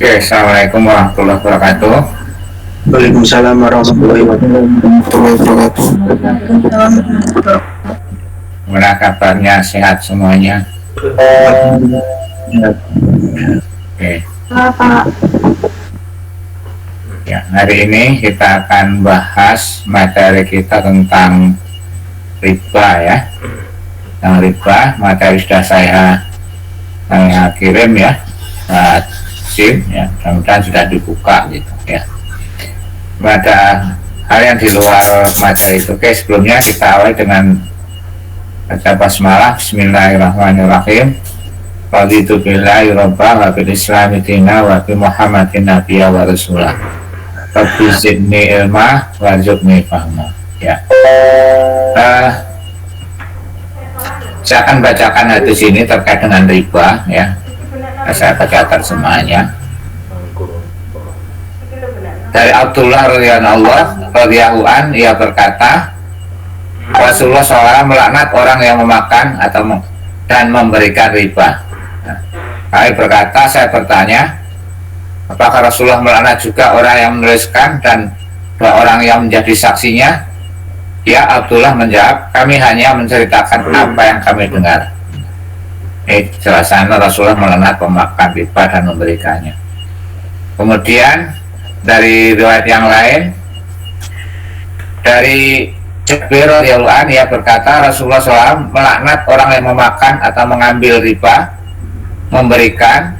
Oke, assalamualaikum warahmatullahi wabarakatuh. Waalaikumsalam warahmatullahi wabarakatuh. Gimana kabarnya? Sehat semuanya? Oke. Ya, hari ini kita akan bahas materi kita tentang riba ya. Tentang riba, materi sudah saya kirim ya. SIM ya, mudah-mudahan sudah dibuka gitu ya. Ada hal yang di luar materi itu. Oke, sebelumnya kita awali dengan baca basmalah. Bismillahirrahmanirrahim. Raditu billahi robba wa bil islami dina wa bi muhammadin nabiyya wa rasulah. Rabbi zidni ilma warzuqni fahma. Ya. Saya akan bacakan hadis ini terkait dengan riba ya. Saya baca terjemahannya. Dari Abdullah radhiyallahu an, ia berkata, Rasulullah SAW melaknat orang yang memakan atau dan memberikan riba. Kami berkata, saya bertanya, apakah Rasulullah melaknat juga orang yang menuliskan dan dua orang yang menjadi saksinya? Ya, Abdullah menjawab, kami hanya menceritakan apa yang kami dengar. Jelasan Rasulullah melaknat pemakan riba dan memberikannya. Kemudian dari riwayat yang lain dari Jabir radhiyallahu anhu, ia berkata Rasulullah SAW melaknat orang yang memakan atau mengambil riba, memberikan,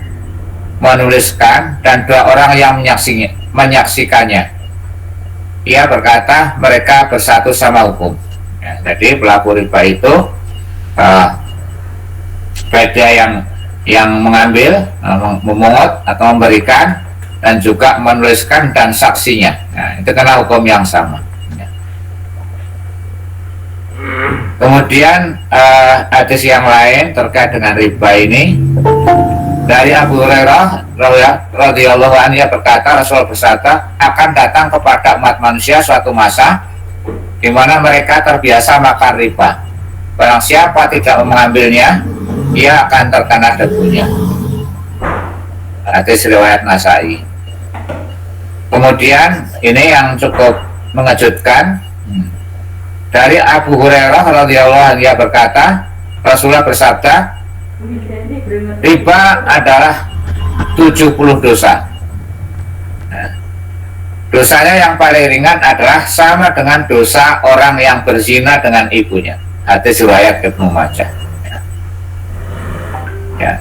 menuliskan, dan dua orang yang menyaksikannya. Ia berkata mereka bersatu sama hukum ya, jadi pelaku riba itu baik dia yang mengambil, memungut atau memberikan, dan juga menuliskan dan saksinya. Nah, itu kena hukum yang sama. Kemudian hadis yang lain terkait dengan riba ini dari Abu Hurairah radhiyallahu anhu, ia berkata Rasul bersabda, akan datang kepada umat manusia suatu masa di mana mereka terbiasa makan riba. Barang siapa tidak mengambilnya, ia akan terkena debunya. Hadis riwayat Nasai. Kemudian ini yang cukup mengejutkan dari Abu Hurairah radhiyallahu anhu, ia berkata Rasulullah bersabda, riba adalah 70 dosa. Nah, dosanya yang paling ringan adalah sama dengan dosa orang yang berzina dengan ibunya. Hadis riwayat Ibnu Majah. Ya.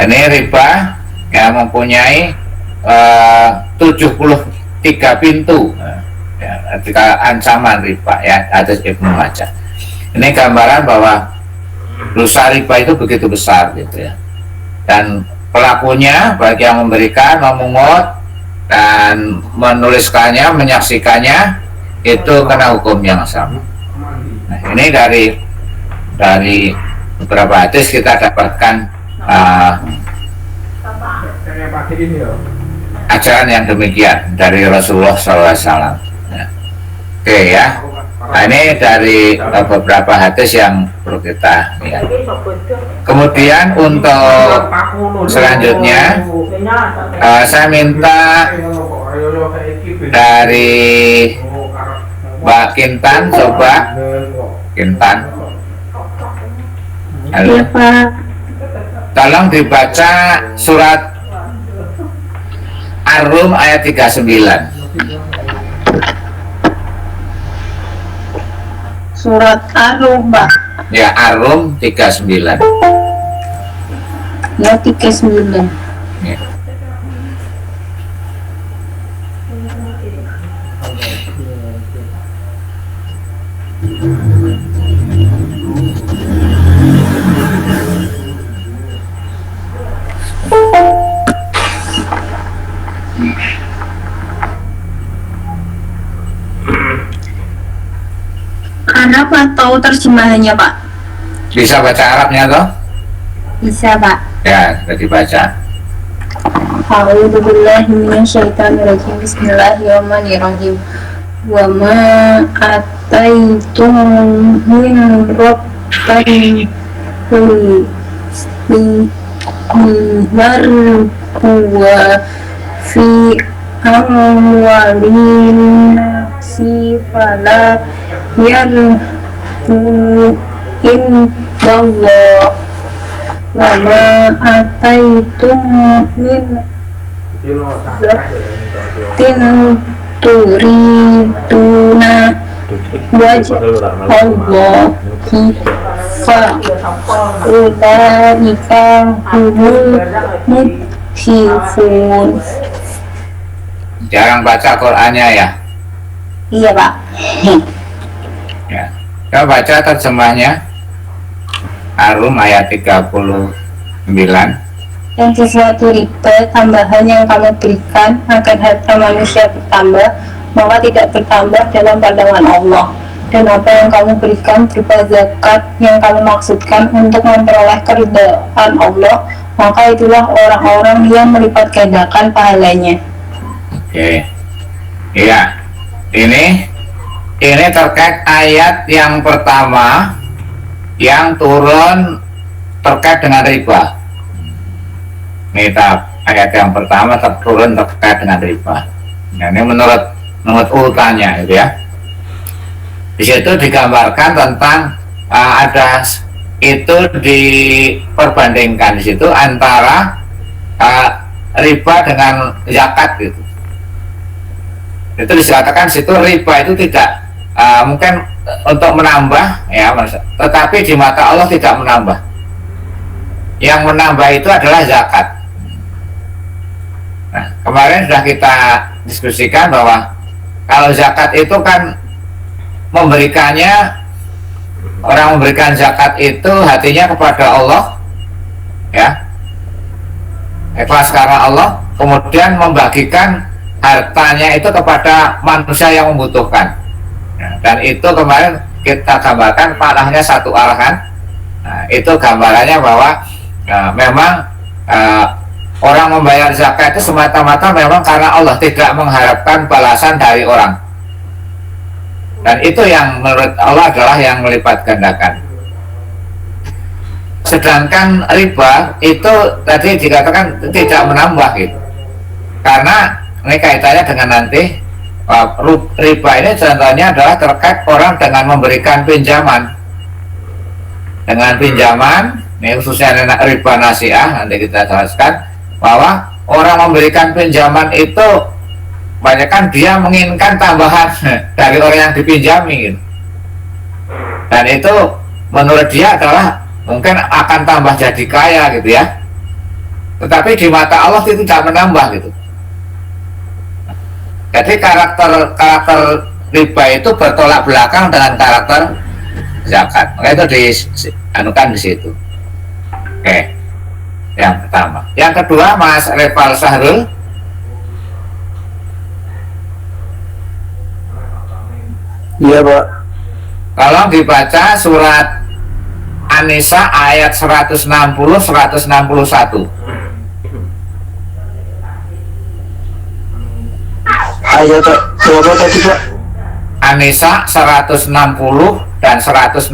Ini riba yang mempunyai 73 pintu ya, ketika ancaman riba ya, hadis Ibnu Majah. Ini gambaran bahwa dosa riba itu begitu besar gitu ya. Dan pelakunya bagi yang memberikan, memungut dan menuliskannya, menyaksikannya itu kena hukum yang sama. Nah, ini dari beberapa hadis kita dapatkan uh, ajaran yang demikian dari Rasulullah SAW. Ya. Oke ya. Nah, ini dari beberapa hadis yang perlu kita lihat. Kemudian untuk selanjutnya saya minta dari Mbak Kintan, coba Kintan. Halo. Iya, Pak. Tolong dibaca surat Ar-Rum ayat 39. Surat Ar-Rum, Pak. Ya, Ar-Rum 39. Ya, 39. Ya. Arab atau terjemahannya, Pak? Bisa baca Arabnya toh? Bisa, Pak. Ya, sudah dibaca. A'udzu billahi minasyaitonir rajim. Bismillahirrahmanirrahim. Wa ma ataitum min rabbil huwa fi amwalin nasi fala yarfu indallah wa ma ataitum min turiduna wajh Allah fa ulaika humul mudhifun. Jarang baca Qur'annya ya? Iya, Pak. Ya. Kita baca terjemahnya. Ar-Rum ayat 39. Dan sesuatu riba tambahan yang kamu berikan agar harta manusia bertambah, maka tidak bertambah dalam pandangan Allah. Dan apa yang kamu berikan berupa zakat yang kamu maksudkan untuk memperoleh keridhaan Allah, maka itulah orang-orang yang melipat gandakan pahalanya. Oke. Iya. Ini terkait ayat yang pertama yang turun terkait dengan riba. Ini ayat yang pertama turun terkait dengan riba. Nah, ini menurut urutannya, gitu ya. Di situ digambarkan tentang ada itu diperbandingkan di situ antara riba dengan zakat gitu. Itu dikatakan situ riba itu tidak mungkin untuk menambah ya, tetapi di mata Allah tidak menambah. Yang menambah itu adalah zakat. Nah, kemarin sudah kita diskusikan bahwa kalau zakat itu kan orang memberikan zakat itu hatinya kepada Allah ya, ikhlas karena Allah, kemudian membagikan hartanya itu kepada manusia yang membutuhkan. Nah, dan itu kemarin kita gambarkan panahnya satu arahan. Nah, itu gambarannya bahwa memang orang membayar zakat itu semata-mata memang karena Allah, tidak mengharapkan balasan dari orang. Dan itu yang menurut Allah adalah yang melipat gandakan. Sedangkan riba itu tadi dikatakan tidak menambah gitu. Karena ini kaitannya dengan nanti riba ini contohnya adalah terkait orang dengan memberikan pinjaman. Dengan pinjaman, ini khususnya riba nasiah, nanti kita jelaskan bahwa orang memberikan pinjaman itu banyak kan dia menginginkan tambahan dari orang yang dipinjami gitu. Dan itu menurut dia adalah mungkin akan tambah jadi kaya gitu ya, tetapi di mata Allah itu tidak menambah gitu. Jadi karakter riba itu bertolak belakang dengan karakter zakat. Maka itu dianukan di situ. Oke, yang pertama. Yang kedua, Mas Reval Sahrul. Iya, Pak. Tolong dibaca surat An-Nisa ayat 160 161. Ayat berapa tadi Pak? An-Nisa 160 dan 161.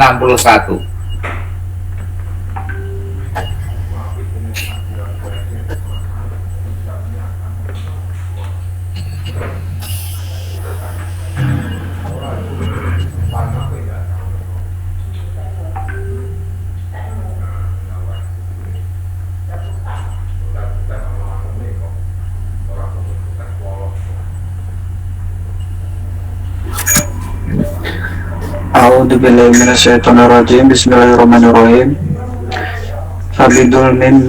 A'udzu billahi minasyaitonir rajim. Bismillahirrahmanirrahim. Fabidulmin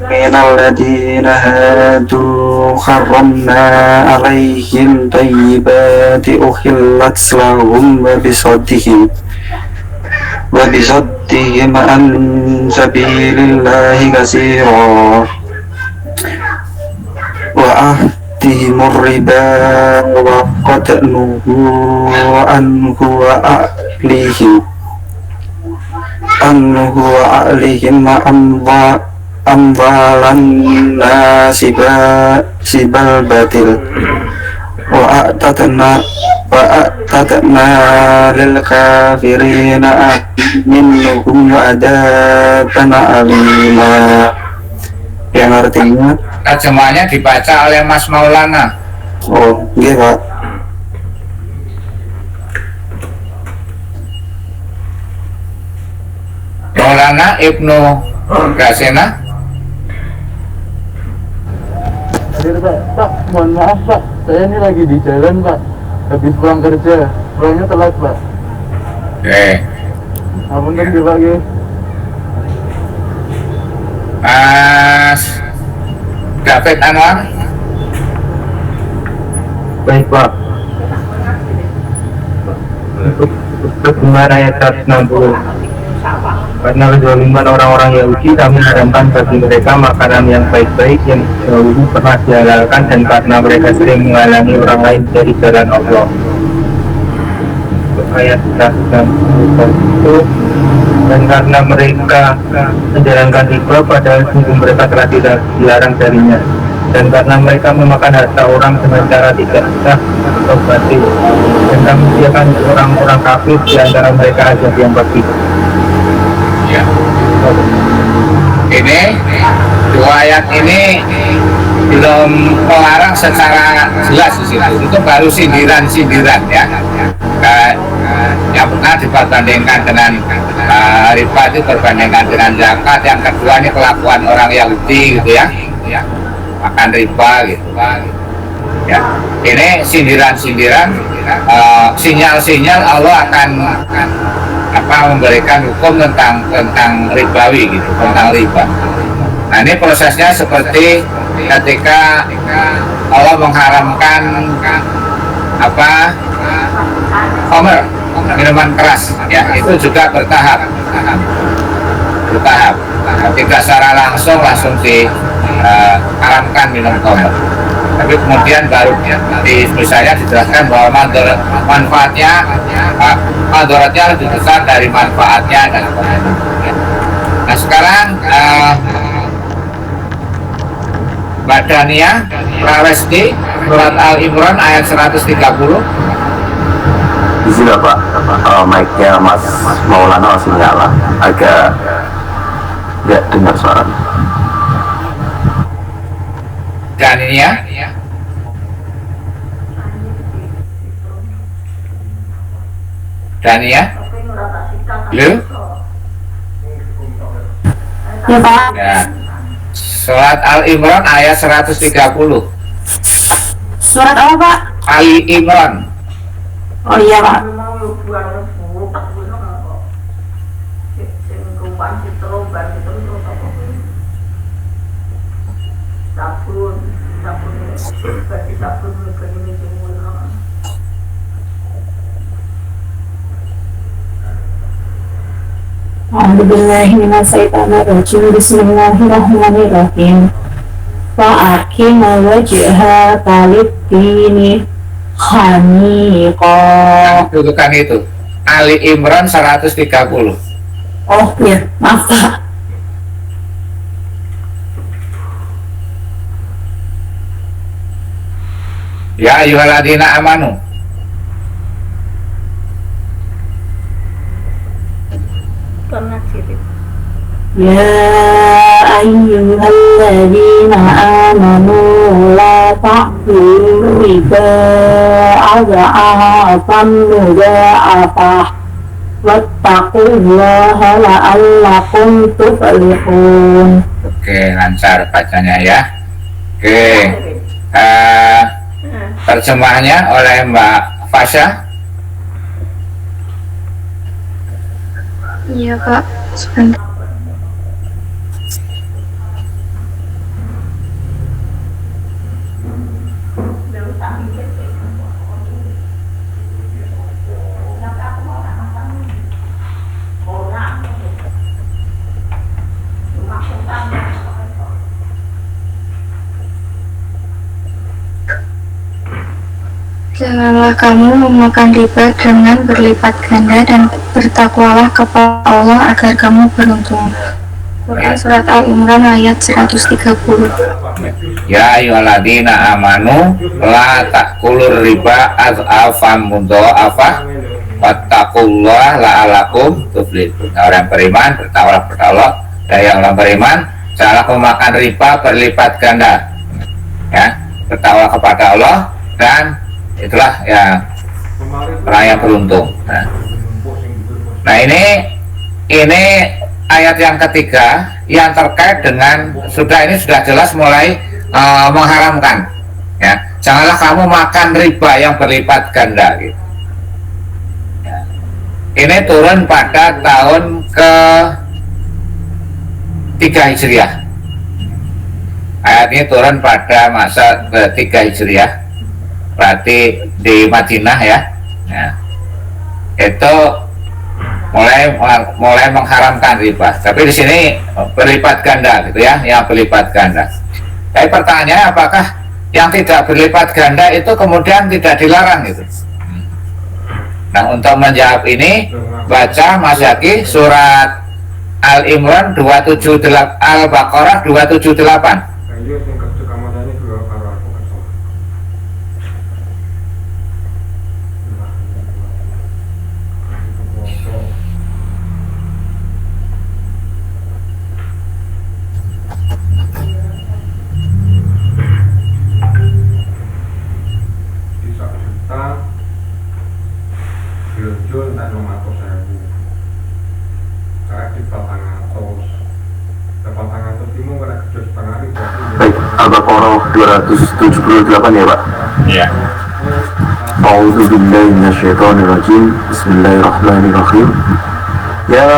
minal ladina hadu harramna alaihim tayyibati uhillat lahum wa bisaddihim an sabilillahi katsira wa ahdihimur riba wa qad nuhu anhu wa ahlihim amwalan sibal batil wa a'tadna lil kafirina minhum adaban alima, yang artinya Terjemahnya dibaca oleh Mas Maulana. oh iya Pak. Maulana Ibnu Gasena. Pak, mohon maaf Pak, saya ini lagi di jalan Pak, habis pulang kerja, pulangnya telat Pak. Oke. Apunten ya Pak ya. Mas David Anwar. Baik Pak. Untuk kemarin ayat 160. Karena kezaliman orang-orang Yahudi, kami haramkan bagi mereka makanan yang baik-baik yang dahulu pernah dihalalkan, dan karena mereka sering menghalangi orang lain dari jalan Allah. Ayat 161. Dan karena mereka menjalankan riba padahal sungguh mereka telah dilarang darinya, dan karena mereka memakan harta orang dengan cara tidak sah atau batil, dan kami sediakan orang-orang kafir di antara mereka azab yang pedih. Ya. Ini dua ayat ini belum melarang secara jelas di situ. Itu baru sindiran-sindiran ya. Yang pernah diperbandingkan dengan riba itu berbandingkan dengan zakat. Yang kedua ini kelakuan orang Yahudi gitu ya. Makan riba gitu. Ya. Ini sindiran-sindiran, sinyal-sinyal Allah akan memberikan hukum tentang ribawi gitu, tentang riba. Nah ini prosesnya seperti ketika Allah mengharamkan khamr, minuman keras ya, itu juga bertahap. Tidak secara langsung diharamkan minum khamr, tapi kemudian baru misalnya dijelaskan bahwa manfaatnya lebih besar dari manfaatnya dan sebagainya. Nah sekarang Mbak Dania Prawesti, surat Al-Imran ayat 130. Di sini Pak, mic-nya Mas Maulana masih nyala, agak nggak dengar suaranya. Dania. Dania. Lu? Ya Pak. Ya. Surat Al-Imran ayat 130. Surat apa Pak? Ali Imran. Oh iya Pak. A'udzubillahiminasyaitonirrajim. Bismillahirrahmanirrahim. Wa aqimul wajha lid-dini haniqa. Dudukan itu Ali Imran 130. Oh iya, maaf Pak. Ya ayyuhalladzina amanu. Ya ayyuhalladzina amanu la ta'kulu riba adha'afan mudha'afah wattaqullaha la'allakum tuflihun. Oke, lancar bacanya ya. Oke, terjemahnya oleh Mbak Fasya. Iya Pak, sebentar. Janganlah kamu memakan riba dengan berlipat ganda dan bertakwalah kepada Allah agar kamu beruntung. Quran Surat Al-Imran ayat 130. Ya ayyuhalladzina amanu la ta'kulur riba adha'afan mudha'afah wattaqullaha la'allakum tuflihun. Orang beriman bertakwalah kepada Allah, dan yang orang beriman janganlah memakan riba berlipat ganda. Ya, bertakwalah kepada Allah, dan itulah yang orang yang beruntung. Nah ini ayat yang ketiga yang terkait dengan ini sudah jelas mulai mengharamkan. Ya, janganlah kamu makan riba yang berlipat ganda. Gitu. Ya. Ini turun pada tahun ke-3 Hijriah. Ayat ini turun pada masa ke-3 Hijriah. Berarti di Madinah ya, itu mulai mengharamkan riba. Tapi di sini berlipat ganda gitu ya, yang berlipat ganda. Tapi pertanyaannya, apakah yang tidak berlipat ganda itu kemudian tidak dilarang gitu? Nah, untuk menjawab ini baca Mas Yaki surat Al-Imran 278, Al-Baqarah 278. Baik, Al-Baqarah 278 ya Pak? Iya. A'udzu billahi minasyaitonir rajim. Bismillahirrahmanirrahim. Ya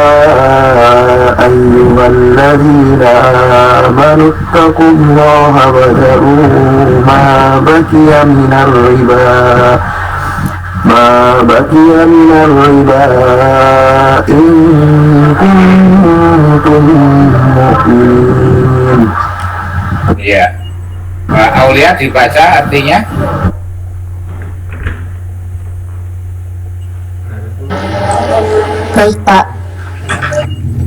ayyuhalladzina amanu taqullaha wa dharu ma baqiya minar riba in kuntum mu'minin. Iya. Aulia dibaca artinya. Baik Pak.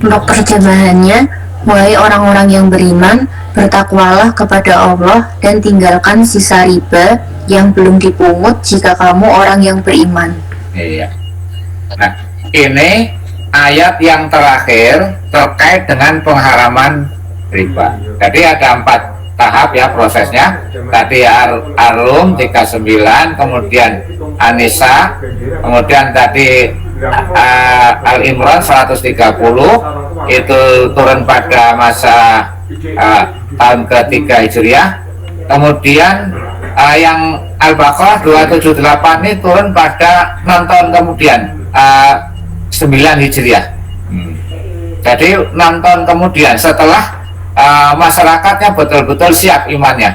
Untuk terjemahannya, wahai orang-orang yang beriman, bertakwalah kepada Allah dan tinggalkan sisa riba yang belum dipungut jika kamu orang yang beriman. Iya. Nah, ini ayat yang terakhir terkait dengan pengharaman riba. Jadi ada 4 tahap ya prosesnya. Tadi Ar-Rum 39, kemudian An-Nisa, kemudian tadi Al-Imran 130, itu turun pada masa tahun ke-3 Hijriah. Kemudian yang Al-Baqarah 278 ini turun pada 6 tahun kemudian, 9 Hijriah. Jadi 6 tahun kemudian setelah masyarakatnya betul-betul siap imannya,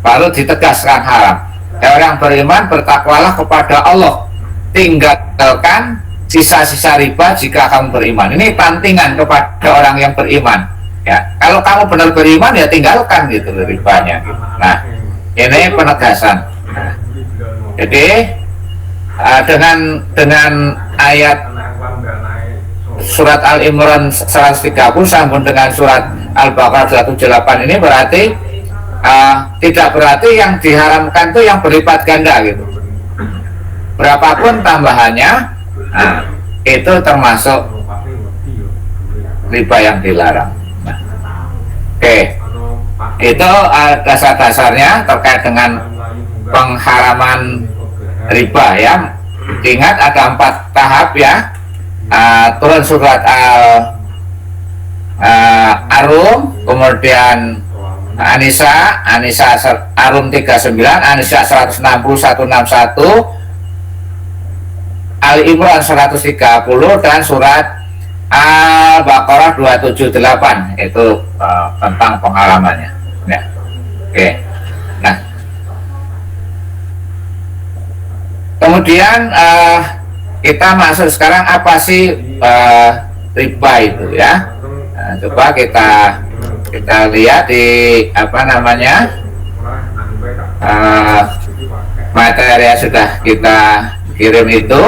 baru ditegaskan haram. Orang beriman bertakwalah kepada Allah, tinggalkan sisa-sisa riba jika kamu beriman. Ini pantingan kepada orang yang beriman. Ya, kalau kamu benar beriman ya tinggalkan gitu ribanya. Nah, ini penegasan. Nah, jadi dengan ayat surat Al-Imran 130 sambung dengan surat Al-Baqarah 278 ini berarti tidak berarti yang diharamkan itu yang berlipat ganda gitu. Berapapun tambahannya, itu termasuk riba yang dilarang. Oke, itu dasar-dasarnya terkait dengan pengharaman riba ya. Ingat ada 4 tahap ya. Turun surat Ar-Rum, kemudian An-Nisa Ar-Rum 39, An-Nisa 160 161, Al-Imran 130 dan surat Al-Baqarah 278 itu tentang pengalamannya ya. Oke. Nah, kemudian kita masuk sekarang apa sih riba itu ya. Nah, coba kita lihat di apa namanya materi yang sudah kita kirim itu.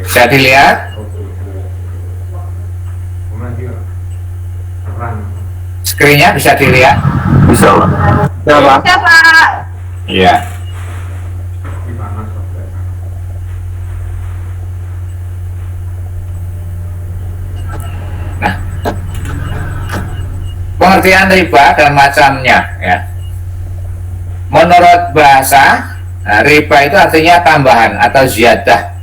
Bisa dilihat screen-nya, bisa dilihat? Bisa Pak. Ya Pak. Bisa, Pak. Iya. Nah, pengertian riba dan macamnya ya. Menurut bahasa, riba itu artinya tambahan atau ziyadah.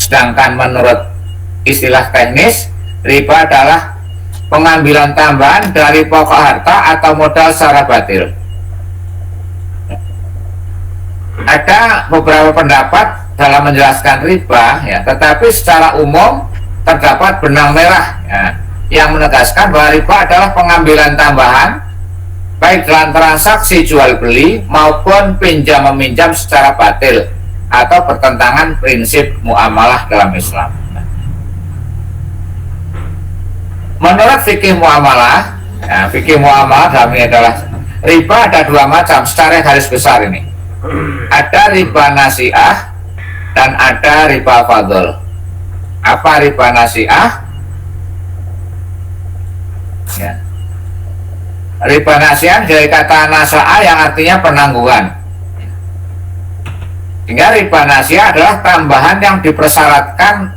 Sedangkan menurut istilah teknis, riba adalah pengambilan tambahan dari pokok harta atau modal secara batil. Ada beberapa pendapat dalam menjelaskan riba ya, tetapi secara umum terdapat benang merah ya, yang menegaskan bahwa riba adalah pengambilan tambahan baik dalam transaksi jual beli maupun pinjam meminjam secara batil atau bertentangan prinsip muamalah dalam Islam. Menurut fikih muamalah, ya, fikih muamalah dalam ini adalah riba ada 2 macam secara garis besar ini. Ada riba nasi'ah dan ada riba fadl. Apa riba nasi'ah? Ya. Riba nasi'ah dari kata nasa'ah yang artinya penangguhan. Sehingga riba nasi'ah adalah tambahan yang dipersyaratkan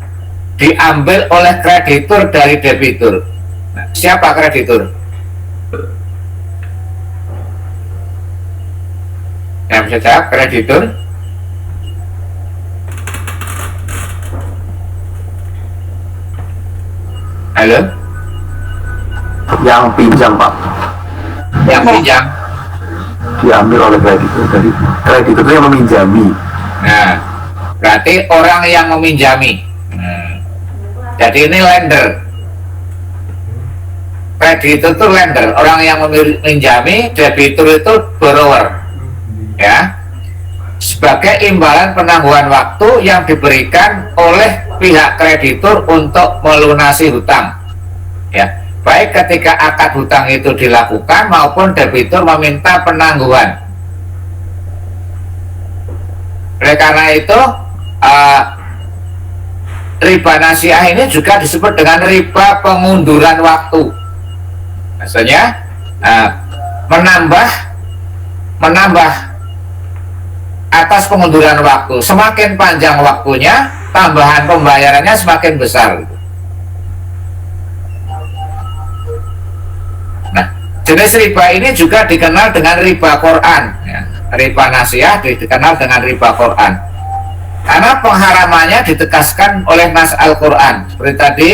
diambil oleh kreditur dari debitur. Nah, siapa kreditur? Yang bisa jawab kreditur? Halo? Yang pinjam Pak, Yang pinjam? diambil oleh kreditur. Jadi kreditur itu yang meminjami. Nah, berarti orang yang meminjami. Jadi ini lender. Kreditur itu lender, orang yang meminjami, debitur itu borrower. Ya. Sebagai imbalan penangguhan waktu yang diberikan oleh pihak kreditur untuk melunasi hutang. Ya. Baik ketika akad hutang itu dilakukan maupun debitur meminta penangguhan. Oleh karena itu riba nasi'ah ini juga disebut dengan riba pengunduran waktu. Maksudnya menambah atas pengunduran waktu. Semakin panjang waktunya, tambahan pembayarannya semakin besar. Nah, jenis riba ini juga dikenal dengan riba Quran ya. Riba nasi'ah dikenal dengan riba Quran karena pengharamannya ditegaskan oleh nas Al-Quran seperti tadi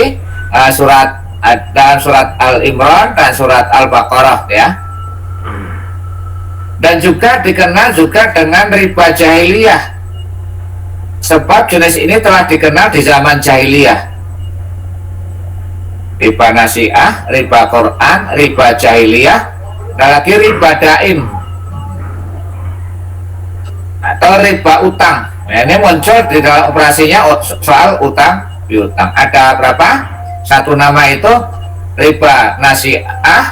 dalam surat Al-Imran dan surat Al-Baqarah ya. Dan juga dikenal juga dengan riba jahiliyah, sebab jenis ini telah dikenal di zaman jahiliyah. Riba nasi'ah, riba Quran, riba jahiliyah, dan lagi riba daim atau riba utang. Nah, ini muncul di dalam operasinya soal utang piutang. Ada berapa? Satu nama itu riba nasi'ah,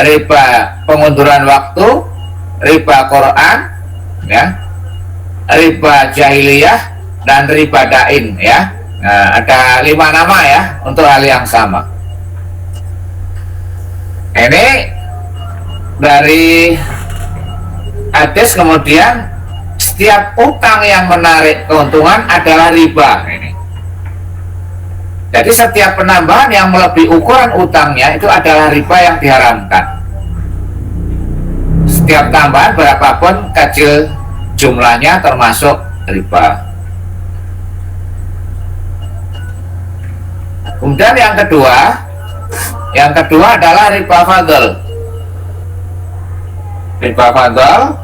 riba pengunduran waktu, riba Quran, ya, riba jahiliyah, dan riba dain, ya. Nah, ada 5 nama ya untuk hal yang sama. Ini dari hadis. Kemudian setiap utang yang menarik keuntungan adalah riba. Ini. Jadi setiap penambahan yang melebihi ukuran utangnya itu adalah riba yang diharamkan. Setiap tambahan berapapun kecil jumlahnya termasuk riba. Kemudian yang kedua adalah riba fadl. Riba fadl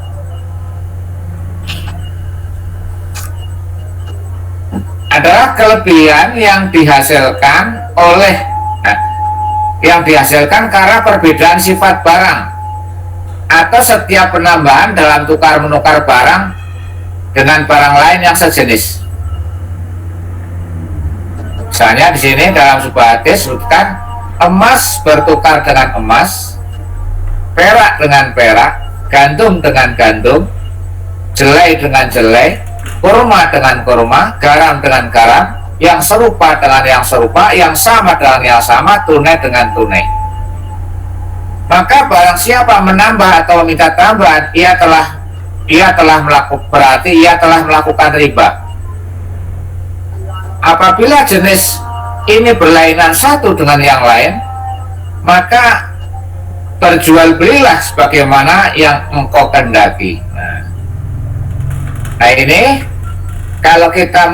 adalah kelebihan yang dihasilkan karena perbedaan sifat barang atau setiap penambahan dalam tukar menukar barang dengan barang lain yang sejenis. Misalnya di sini dalam sebuah hadis disebutkan emas bertukar dengan emas, perak dengan perak, gandum dengan gandum, jelai dengan jelai, kurma dengan kurma, garam dengan garam, yang serupa dengan yang serupa, yang sama dengan yang sama, tunai dengan tunai. Maka barang siapa menambah atau meminta tambahan, ia telah melakukan riba. Apabila jenis ini berlainan satu dengan yang lain, maka berjual belilah sebagaimana yang engkau kehendaki. Nah ini kalau kita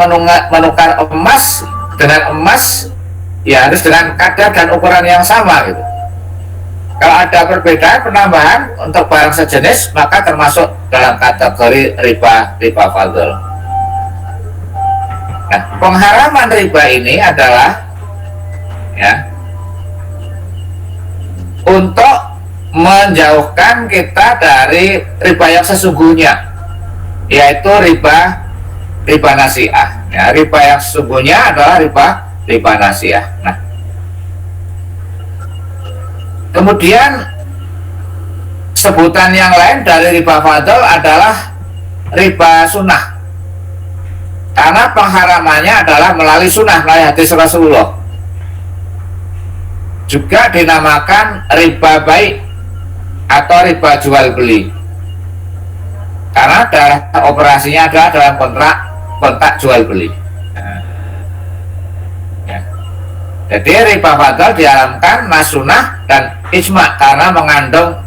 menukar emas dengan emas, ya harus dengan kadar dan ukuran yang sama gitu. Kalau ada perbedaan penambahan untuk barang sejenis, maka termasuk dalam kategori riba fadl. Nah, pengharaman riba ini adalah ya untuk menjauhkan kita dari riba yang sesungguhnya, yaitu riba nasi'ah. Ya, riba yang sesungguhnya adalah riba nasi'ah. Nah, kemudian sebutan yang lain dari riba fadl adalah riba sunnah, karena pengharamannya adalah melalui sunnah, melalui hadis Rasulullah. Juga dinamakan riba baik atau riba jual beli, karena operasinya adalah dalam kontrak jual beli. Ya. Jadi riba fadl diharamkan nasunah dan ijma karena mengandung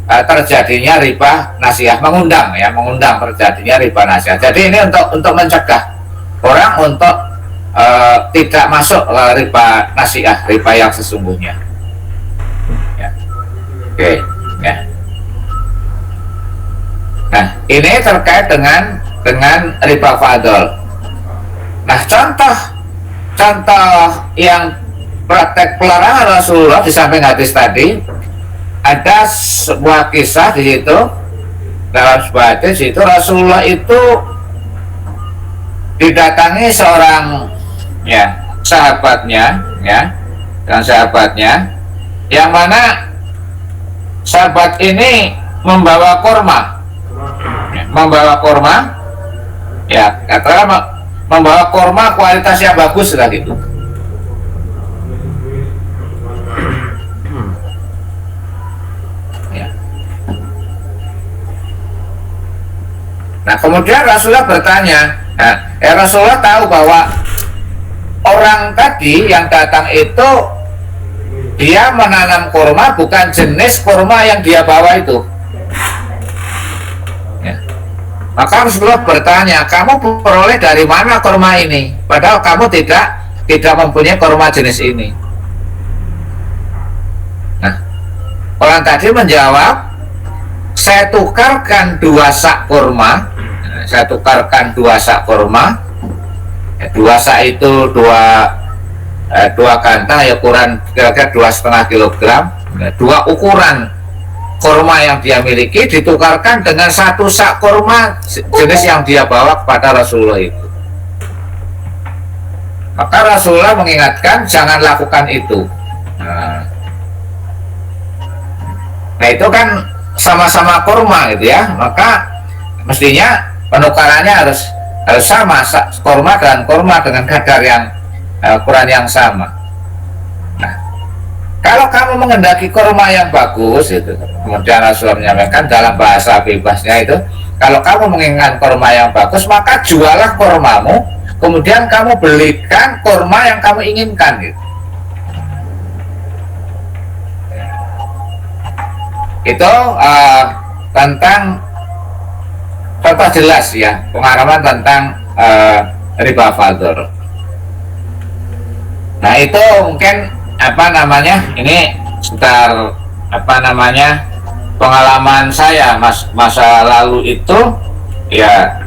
terjadinya riba nasi'ah, mengundang terjadinya riba nasi'ah. Jadi ini untuk mencegah orang untuk tidak masuk ke riba nasi'ah, riba yang sesungguhnya. Ya. Oke, ya. Nah, ini terkait dengan riba fadl. Nah, contoh yang praktek pelarangan Rasulullah di samping hadis tadi, ada sebuah kisah di situ. Dalam sebuah hadis itu Rasulullah itu didatangi seorang sahabatnya, yang mana sahabat ini membawa kurma, katakanlah membawa kurma kualitas yang bagus lah gitu. Nah, kemudian Rasulullah bertanya, Rasulullah tahu bahwa orang tadi yang datang itu dia menanam kurma bukan jenis kurma yang dia bawa itu. Ya. Maka Rasulullah bertanya, kamu peroleh dari mana kurma ini? Padahal kamu tidak mempunyai kurma jenis ini. Nah, orang tadi menjawab, saya tukarkan 2 sak kurma. Saya tukarkan 2 sak kurma. 2 sak itu 2 kantang, ya ukuran kira-kira 2,5 kilogram. 2 ukuran kurma yang dia miliki ditukarkan dengan 1 sak kurma jenis yang dia bawa kepada Rasulullah itu. Maka Rasulullah mengingatkan jangan lakukan itu. Nah itu kan sama-sama kurma gitu ya, maka mestinya penukarannya harus sama, kurma dengan kadar yang ukuran yang sama. Nah, kalau kamu menghendaki kurma yang bagus itu, kemudian Rasulullah menyampaikan dalam bahasa bebasnya itu, kalau kamu menginginkan kurma yang bagus, maka jualah kurmamu, kemudian kamu belikan kurma yang kamu inginkan gitu. Itu tentang contoh jelas ya, pengalaman tentang riba fadl. Nah itu mungkin ini sekitar pengalaman saya masa lalu itu ya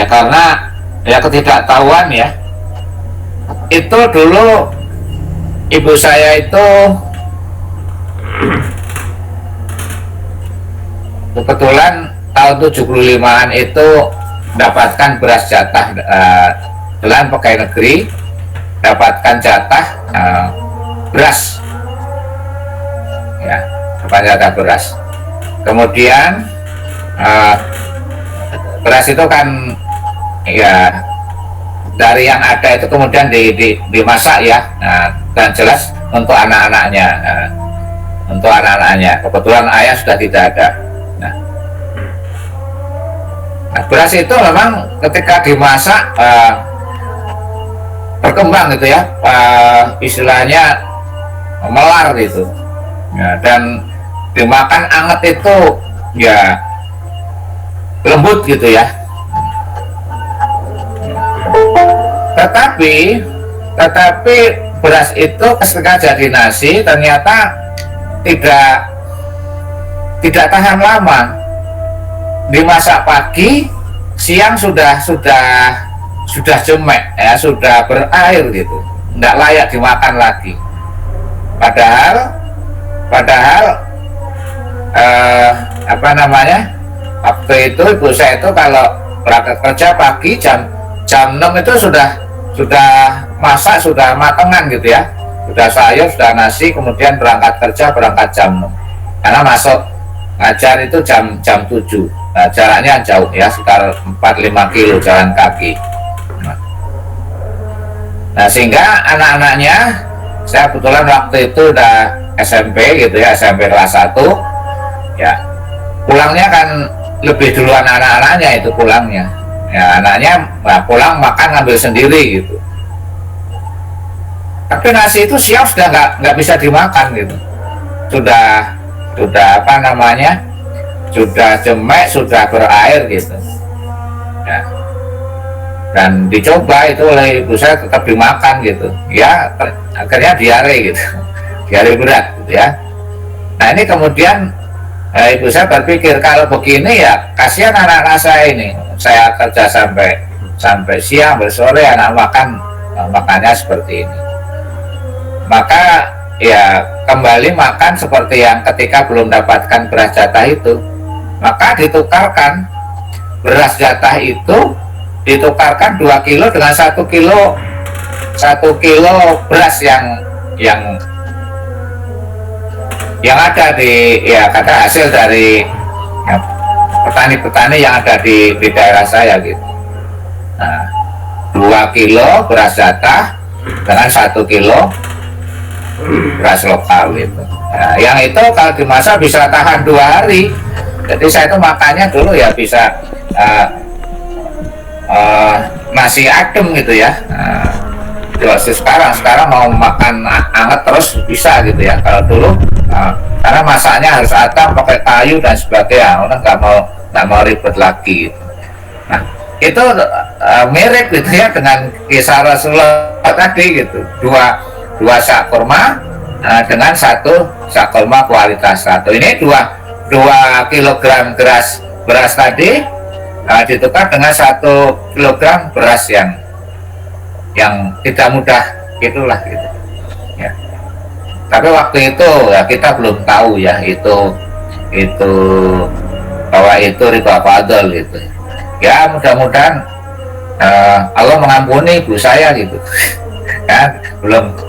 karena ya ketidaktahuan ya. Itu dulu ibu saya itu kebetulan tahun 75-an itu mendapatkan beras jatah dalam pegawai negeri, dapatkan jatah beras ya, dapat jatah beras. Kemudian beras itu kan ya dari yang ada itu kemudian dimasak ya, dan jelas untuk anak-anaknya, kebetulan ayah sudah tidak ada. Beras itu memang ketika dimasak berkembang gitu ya, istilahnya melar gitu ya, dan dimakan anget itu ya lembut gitu ya. Tetapi beras itu ketika jadi nasi ternyata tidak tahan lama. Dimasak pagi, siang sudah jemek ya, sudah berair gitu, tidak layak dimakan lagi. Padahal waktu itu ibu saya itu kalau berangkat kerja pagi jam 6 itu sudah masak, sudah matengan gitu ya, sudah sayur, sudah nasi, kemudian berangkat kerja berangkat jam 6 karena masuk ngajar itu jam 7. Nah, jaraknya jauh ya, sekitar 4-5 kilo jalan kaki. Nah sehingga anak-anaknya, saya kebetulan waktu itu udah SMP gitu ya, SMP kelas 1 ya, pulangnya kan lebih duluan anak-anaknya itu pulangnya ya, anaknya pulang makan ngambil sendiri gitu. Tapi nasi itu siap sudah nggak bisa dimakan gitu, sudah sudah jemek, sudah berair gitu ya. Dan dicoba itu oleh ibu saya tetap dimakan gitu ya, akhirnya diare gitu, diare berat gitu ya. Nah ini kemudian ibu saya berpikir kalau begini ya kasihan anak-anak saya ini, saya kerja sampai siang, bersore anak makannya seperti ini. Maka ya kembali makan seperti yang ketika belum dapatkan beras jatah itu, maka ditukarkan beras jatah itu, ditukarkan 2 kilo dengan 1 kilo beras yang ada di ya, kata hasil dari ya, petani-petani yang ada di daerah saya gitu. Nah, 2 kilo beras jatah dengan 1 kilo beras lokal itu. Nah, yang itu kalau dimasak bisa tahan 2 hari. Jadi saya itu makannya dulu ya bisa nasi adem gitu ya. Sekarang mau makan anget terus bisa gitu ya. Kalau dulu karena masaknya harus atap pakai kayu dan sebagainya, orang nggak mau ribet lagi. Nah itu mirip gitu ya dengan kisah Rasulullah tadi gitu, dua sak kurma dengan 1 sak kurma kualitas 1. Ini 2 kilogram beras tadi ditukar dengan 1 kilogram beras yang tidak mudah itulah gitu ya. Tapi waktu itu ya kita belum tahu ya itu bahwa itu riba fadl gitu ya. Mudah-mudahan Allah mengampuni ibu saya gitu ya,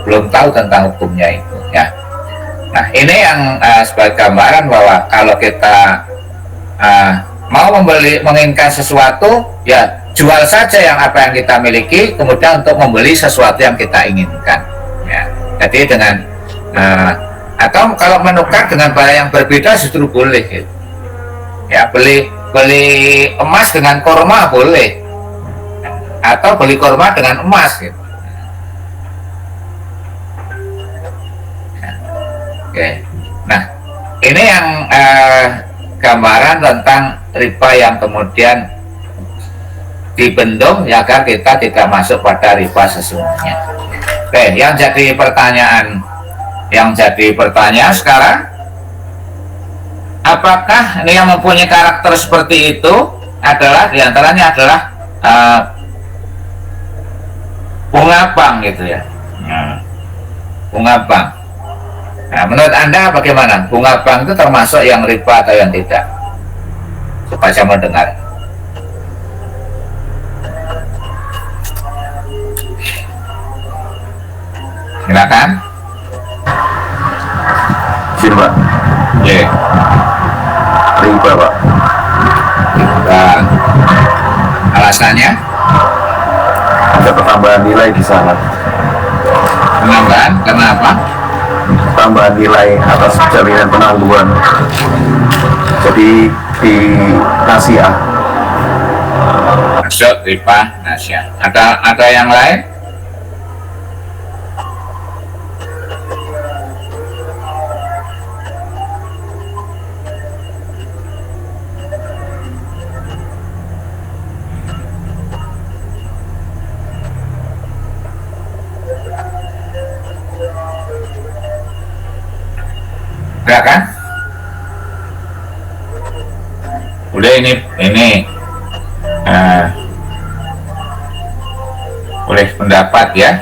belum tahu tentang hukumnya itu ya. Nah ini yang sebagai gambaran bahwa kalau kita mau menginginkan sesuatu, ya jual saja yang apa yang kita miliki, kemudian untuk membeli sesuatu yang kita inginkan ya. Jadi dengan atau kalau menukar dengan barang yang berbeda justru boleh gitu. Ya, beli emas dengan korma boleh, atau beli korma dengan emas gitu. Oke. Nah ini yang gambaran tentang riba yang kemudian dibendung ya, agar kita tidak masuk pada riba sesungguhnya. Oke, yang jadi pertanyaan sekarang, apakah ini yang mempunyai karakter seperti itu adalah diantaranya adalah bunga bank gitu ya. Bunga bank. Nah, menurut Anda bagaimana? Bunga bank itu termasuk yang riba atau yang tidak? Supaya saya mendengar. Silakan. Sini Pak. Yeah. Riba Pak. Riba. Alasannya? Ada pertambahan nilai di sana. Penambahan? Kenapa? Tambahan nilai atas jaminan penangguhan. Jadi di nasiah. Masuk riba nasiah. Ada yang lain? Enggak kan? Udah ini boleh pendapat ya.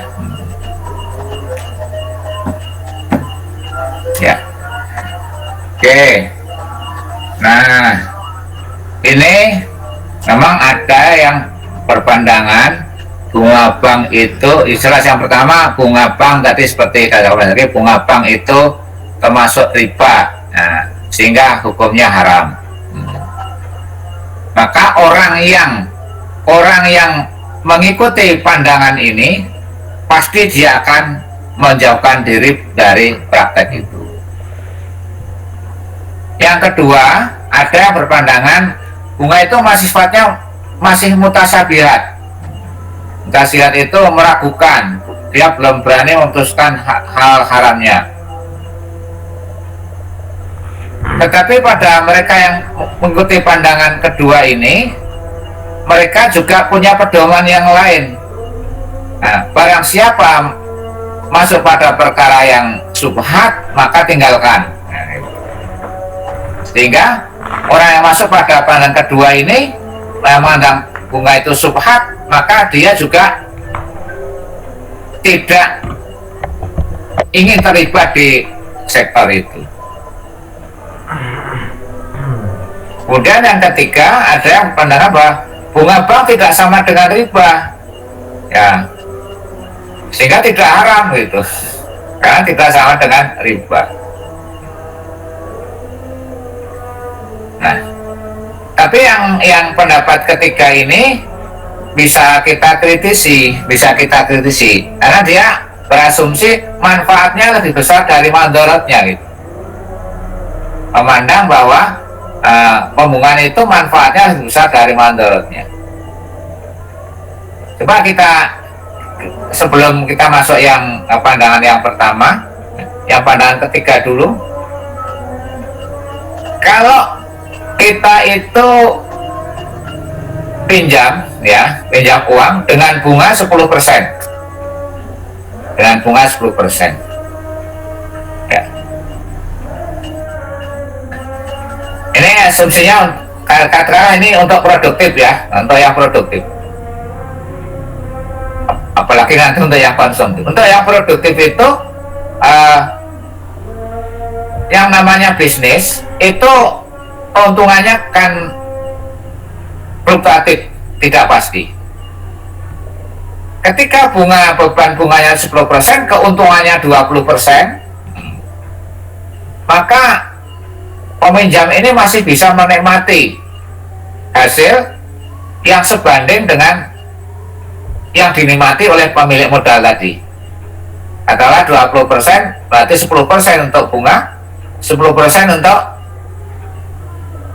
Ya. Oke. Nah, ini memang ada yang berpandangan bunga bank itu, istilah yang pertama bunga bank tadi seperti kata bunga bank itu termasuk riba, nah, sehingga hukumnya haram. Maka orang yang mengikuti pandangan ini pasti dia akan menjauhkan diri dari praktek itu. Yang kedua, ada yang berpandangan bunga itu masih sifatnya masih mutasabihat. Mutasabihat itu meragukan, dia belum berani memutuskan hal haramnya. Tetapi pada mereka yang mengikuti pandangan kedua ini, mereka juga punya pedoman yang lain. Nah, barang siapa masuk pada perkara yang subhat, maka tinggalkan. Sehingga orang yang masuk pada pandangan kedua ini, memandang bunga itu subhat, maka dia juga tidak ingin terlibat di sektor itu. Kemudian yang ketiga, ada yang pandangan bahwa bunga bank tidak sama dengan riba, ya, sehingga tidak haram gitu, karena tidak sama dengan riba. Nah, tapi yang pendapat ketiga ini bisa kita kritisi, karena dia berasumsi manfaatnya lebih besar dari mandorotnya gitu. Memandang bahwa pembungaan itu manfaatnya lebih besar dari mandorotnya. Coba kita, sebelum kita masuk yang pandangan yang pertama, yang pandangan ketiga dulu. Kalau kita itu pinjam uang dengan bunga 10%, dengan bunga 10%, ya. Ini asumsinya katakanlah ini untuk produktif ya, untuk yang produktif. Apalagi nanti untuk yang konsumtif. Untuk yang produktif itu yang namanya bisnis itu keuntungannya kan fluktuatif, tidak pasti. ketika beban bunganya 10%, keuntungannya 20%, maka peminjam ini masih bisa menikmati hasil yang sebanding dengan yang dinikmati oleh pemilik modal tadi. Adalah 20%, berarti 10% untuk bunga, 10% untuk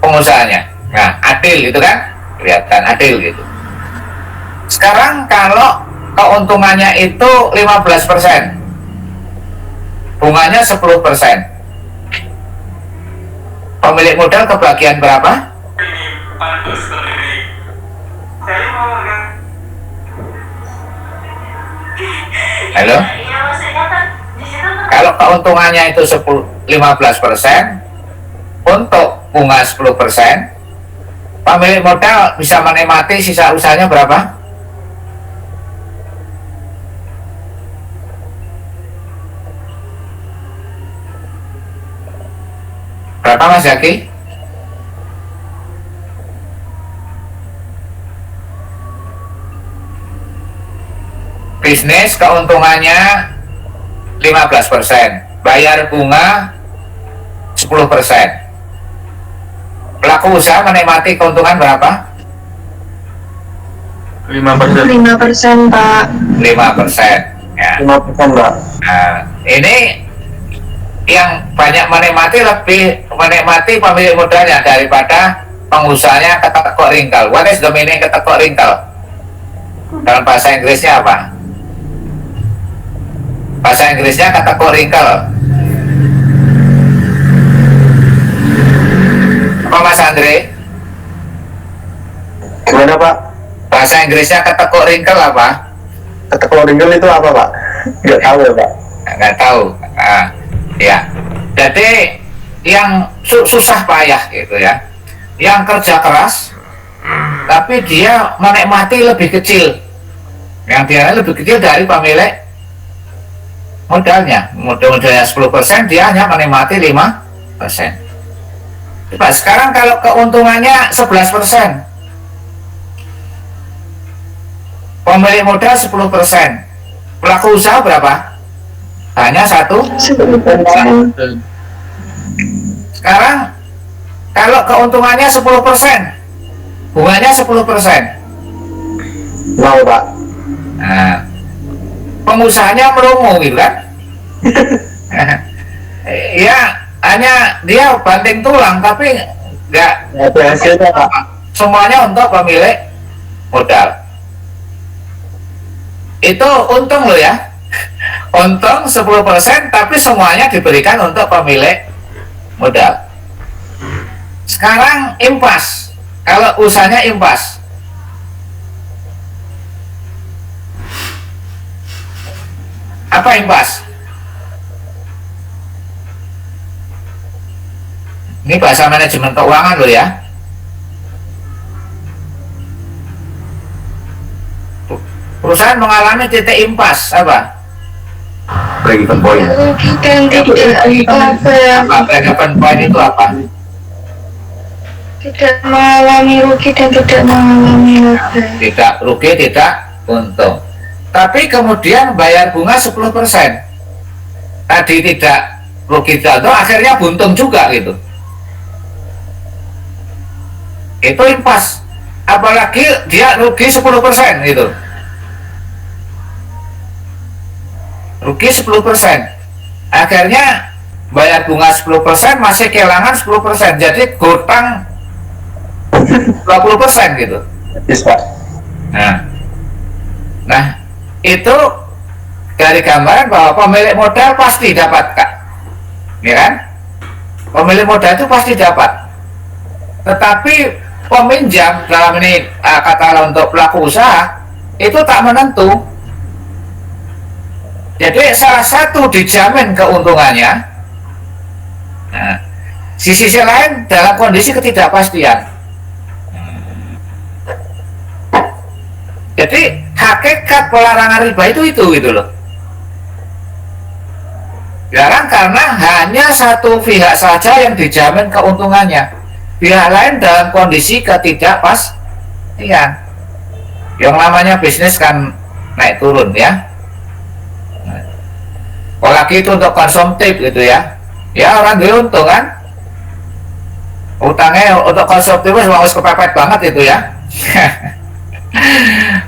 pengusahanya. Nah, adil gitu kan? Kelihatan adil gitu. Sekarang kalau keuntungannya itu 15%, bunganya 10%, pemilik modal kebagian berapa? Halo? Kalau keuntungannya itu 15%, untuk bunga 10%, pemilik modal bisa menikmati sisa usahanya berapa? Berapa Mas Zaki? Bisnis keuntungannya 15%, bayar bunga 10%. Pelaku usaha menikmati keuntungan berapa? 5%. 5%, Pak. 5%. Ya. 5%, Pak. Nah, ini yang banyak lebih menikmati pemilik modalnya daripada pengusahanya ketekuk ringkel. What is the meaning ketekuk ringkel? Dalam bahasa Inggrisnya apa? Bahasa Inggrisnya ketekuk ringkel. Apa Mas Andre? Gimana, Pak? Bahasa Inggrisnya ketekuk ringkel apa? Ketekuk ringkel itu apa, Pak? Nggak tahu ya, Pak. Nggak tahu. Nah, ya. Jadi yang susah payah gitu ya, yang kerja keras tapi dia menikmati lebih kecil, yang dia lebih kecil dari pemilik modalnya. Modalnya 10%, dia hanya menikmati 5%. Coba sekarang kalau keuntungannya 11%, pemilik modal 10%, pelaku usaha berapa? Hanya 1%. Sekarang kalau keuntungannya 10%, bunganya 10%. Mau, Pak. Nah, pengusahanya merungu gitu kan? Ya, hanya dia banting tulang tapi nggak Ada hasilnya, Pak. semuanya untuk pemilik modal. Itu untung loh ya. Untung 10% tapi semuanya diberikan untuk pemilik modal. Sekarang impas. Kalau usahanya impas, apa impas? Ini bahasa manajemen keuangan loh ya. Perusahaan mengalami titik impas apa? break even point. Rugi dan tidak laba. Apa break-even point itu apa? Tidak mengalami rugi dan tidak mengalami laba. Tidak rugi, tidak untung. Tapi kemudian bayar bunga 10%. Tadi tidak rugi, tidak untung, akhirnya buntung juga gitu. Itu impas. Apalagi dia rugi 10% gitu. Rugi 10%. Akhirnya bayar bunga 10%, masih kehilangan 10%. Jadi hutang 20% gitu. Yes, Pak. Nah, itu dari gambaran bahwa pemilik modal pasti dapat, Kak. Ya kan? Pemilik modal itu pasti dapat. Tetapi peminjam, dalam ini katakanlah untuk pelaku usaha, itu tak menentu. Jadi salah satu dijamin keuntungannya, nah, di sisi lain dalam kondisi ketidakpastian. Jadi hakikat pelarangan riba itu gitu loh. Dilarang karena hanya satu pihak saja yang dijamin keuntungannya, pihak lain dalam kondisi ketidakpastian. Yang namanya bisnis kan naik turun ya. Apalagi itu untuk konsumtif gitu ya. Ya orang dia untung kan. Utangnya untuk konsumtif memang harus kepepet banget itu ya.